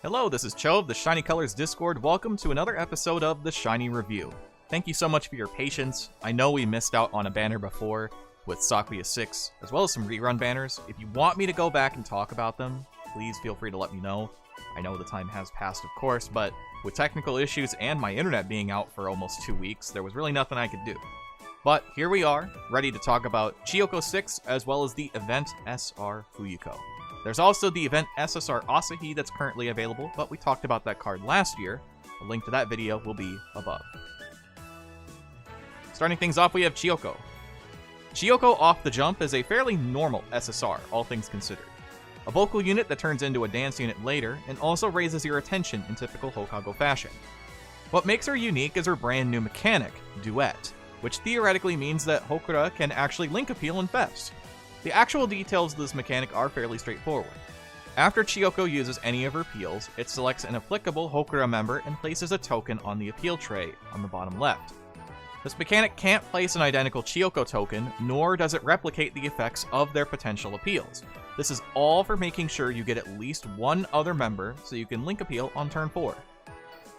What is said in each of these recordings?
Hello, this is Cho of the Shiny Colors Discord. Welcome to another episode of the Shiny Review. Thank you so much for your patience. I know we missed out on a banner before with Satou-zuke, as well as some rerun banners. If you want me to go back and talk about them, please feel free to let me know. I know the time has passed, of course, but with technical issues and my internet being out for almost 2 weeks, there was really nothing I could do. But here we are, ready to talk about Chiyoko 6, as well as the event SR Fuyuko. There's also the event SSR Asahi that's currently available, but we talked about that card last year. A link to that video will be above. Starting things off, we have Chiyoko. Chiyoko off the jump is a fairly normal SSR, all things considered. A vocal unit that turns into a dance unit later, and also raises your attention in typical Hokago fashion. What makes her unique is her brand new mechanic, Duet, which theoretically means that Hokura can actually link appeal in Fest. The actual details of this mechanic are fairly straightforward. After Chiyoko uses any of her appeals, it selects an applicable Hokura member and places a token on the appeal tray on the bottom left. This mechanic can't place an identical Chiyoko token, nor does it replicate the effects of their potential appeals. This is all for making sure you get at least one other member so you can link appeal on turn 4.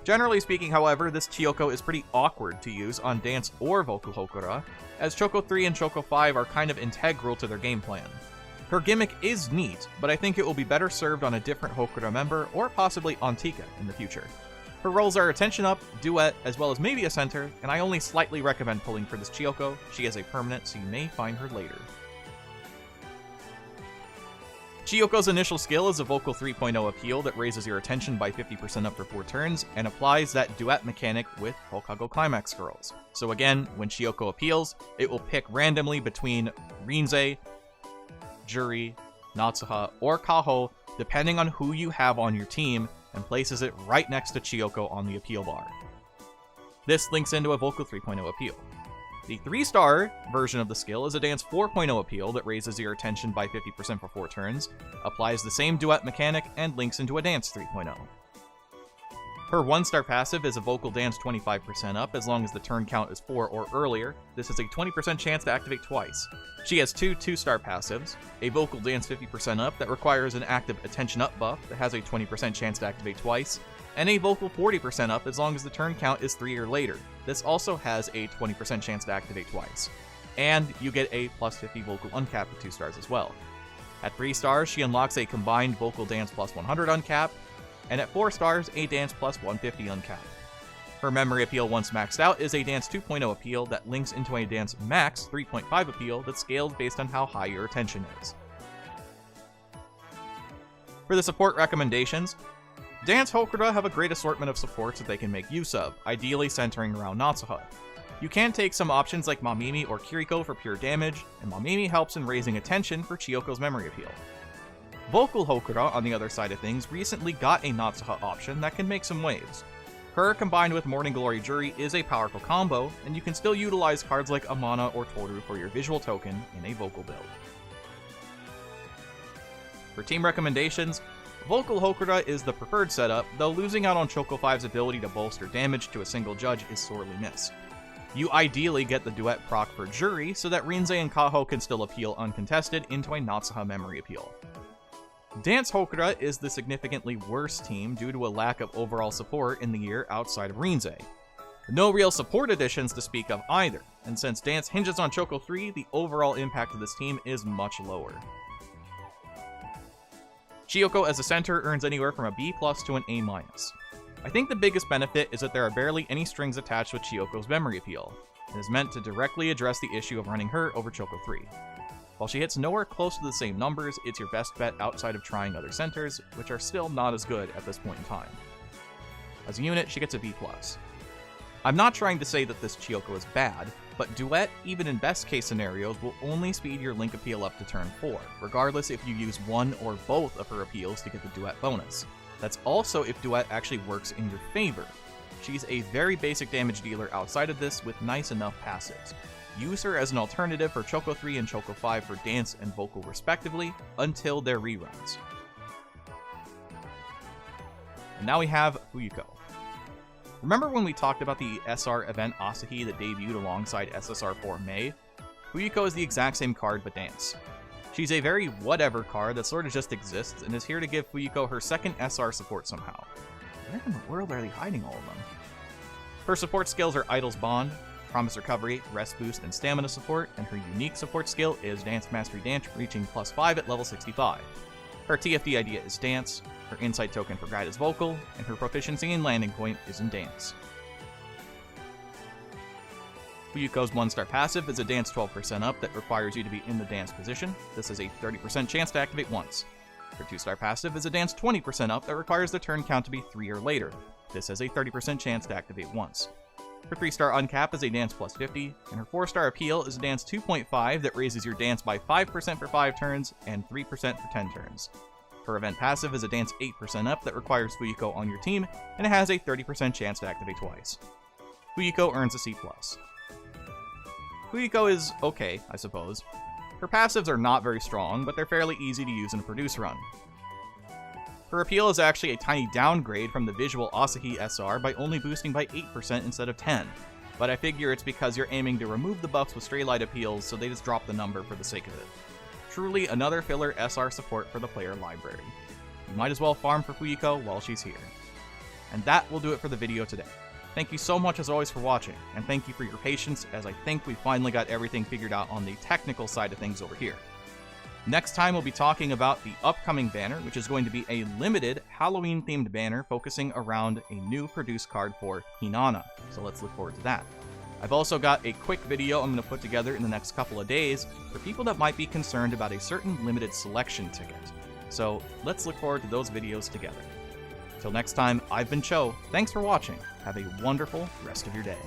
Generally speaking, however, this Chiyoko is pretty awkward to use on Dance or Vocal Hokura, as Choco 3 and Choco 5 are kind of integral to their game plan. Her gimmick is neat, but I think it will be better served on a different Hokura member, or possibly on Tika in the future. Her roles are Attention Up, Duet, as well as maybe a Center, and I only slightly recommend pulling for this Chiyoko. She is a permanent, so you may find her later. Chiyoko's initial skill is a Vocal 3.0 appeal that raises your attention by 50% up for 4 turns, and applies that duet mechanic with Hokago Climax Girls. So again, when Chiyoko appeals, it will pick randomly between Rinzai, Juri, Natsuha, or Kaho, depending on who you have on your team, and places it right next to Chiyoko on the appeal bar. This links into a Vocal 3.0 appeal. The 3-star version of the skill is a Dance 4.0 appeal that raises your attention by 50% for 4 turns, applies the same duet mechanic, and links into a Dance 3.0. Her 1-star passive is a Vocal Dance 25% up as long as the turn count is 4 or earlier. This is a 20% chance to activate twice. She has two 2-star passives, a Vocal Dance 50% up that requires an active Attention Up buff that has a 20% chance to activate twice, and a Vocal 40% up as long as the turn count is 3 or later. This also has a 20% chance to activate twice. And you get a plus 50 Vocal Uncap with 2 stars as well. At 3 stars, she unlocks a combined Vocal Dance plus 100 uncap, and at 4 stars, a Dance plus 150 uncap. Her memory appeal once maxed out is a Dance 2.0 appeal that links into a Dance Max 3.5 appeal that scales based on how high your attention is. For the support recommendations, Dance Hokura have a great assortment of supports that they can make use of, ideally centering around Natsuha. You can take some options like Mamimi or Kiriko for pure damage, and Mamimi helps in raising attention for Chiyoko's memory appeal. Vocal Hokura, on the other side of things, recently got a Natsuha option that can make some waves. Her combined with Morning Glory Juri is a powerful combo, and you can still utilize cards like Amana or Toru for your visual token in a Vocal build. For team recommendations, Vocal Hokura is the preferred setup, though losing out on Choco 5's ability to bolster damage to a single judge is sorely missed. You ideally get the Duet proc for Juri so that Rinzai and Kaho can still appeal uncontested into a Natsuha memory appeal. Dance Hokura is the significantly worse team due to a lack of overall support in the year outside of Rinzai. No real support additions to speak of either, and since Dance hinges on Choco 3, the overall impact of this team is much lower. Chiyoko as a center earns anywhere from a B+ to an A-. I think the biggest benefit is that there are barely any strings attached with Chiyoko's memory appeal. It is meant to directly address the issue of running her over Choco 3. While she hits nowhere close to the same numbers, it's your best bet outside of trying other centers, which are still not as good at this point in time. As a unit, she gets a B+. I'm not trying to say that this Chiyoko is bad, but Duet, even in best case scenarios, will only speed your link appeal up to turn 4, regardless if you use one or both of her appeals to get the Duet bonus. That's also if Duet actually works in your favor. She's a very basic damage dealer outside of this with nice enough passives. Use her as an alternative for Choco 3 and Choco 5 for Dance and Vocal respectively, until their reruns. And now we have Fuyuko. Remember when we talked about the SR event Asahi that debuted alongside SSR4 May? Fuyuko is the exact same card but Dance. She's a very whatever card that sort of just exists and is here to give Fuyuko her second SR support somehow. Where in the world are they hiding all of them? Her support skills are Idol's Bond, Promise Recovery, Rest Boost, and Stamina support, and her unique support skill is Dance Mastery Dance, reaching +5 at level 65. Her TFD idea is Dance, her Insight token for Guide is Vocal, and her proficiency in Landing Point is in Dance. Fuyuko's 1-star passive is a Dance 12% up that requires you to be in the dance position. This has a 30% chance to activate once. Her 2-star passive is a Dance 20% up that requires the turn count to be 3 or later. This has a 30% chance to activate once. Her 3-star uncap is a Dance +50, and her 4-star appeal is a Dance 2.5 that raises your dance by 5% for 5 turns and 3% for 10 turns. Her event passive is a Dance 8% up that requires Fuyuko on your team, and it has a 30% chance to activate twice. Fuyuko earns a C+. Fuyuko is okay, I suppose. Her passives are not very strong, but they're fairly easy to use in a produce run. Her appeal is actually a tiny downgrade from the visual Asahi SR by only boosting by 8% instead of 10, but I figure it's because you're aiming to remove the buffs with stray light appeals, so they just drop the number for the sake of it. Truly another filler SR support for the player library. You might as well farm for Fuyuko while she's here. And that will do it for the video today. Thank you so much as always for watching, and thank you for your patience as I think we finally got everything figured out on the technical side of things over here. Next time we'll be talking about the upcoming banner, which is going to be a limited Halloween-themed banner focusing around a new produce card for Hinana, so let's look forward to that. I've also got a quick video I'm going to put together in the next couple of days for people that might be concerned about a certain limited selection ticket, so let's look forward to those videos together. Till next time, I've been Cho. Thanks for watching. Have a wonderful rest of your day.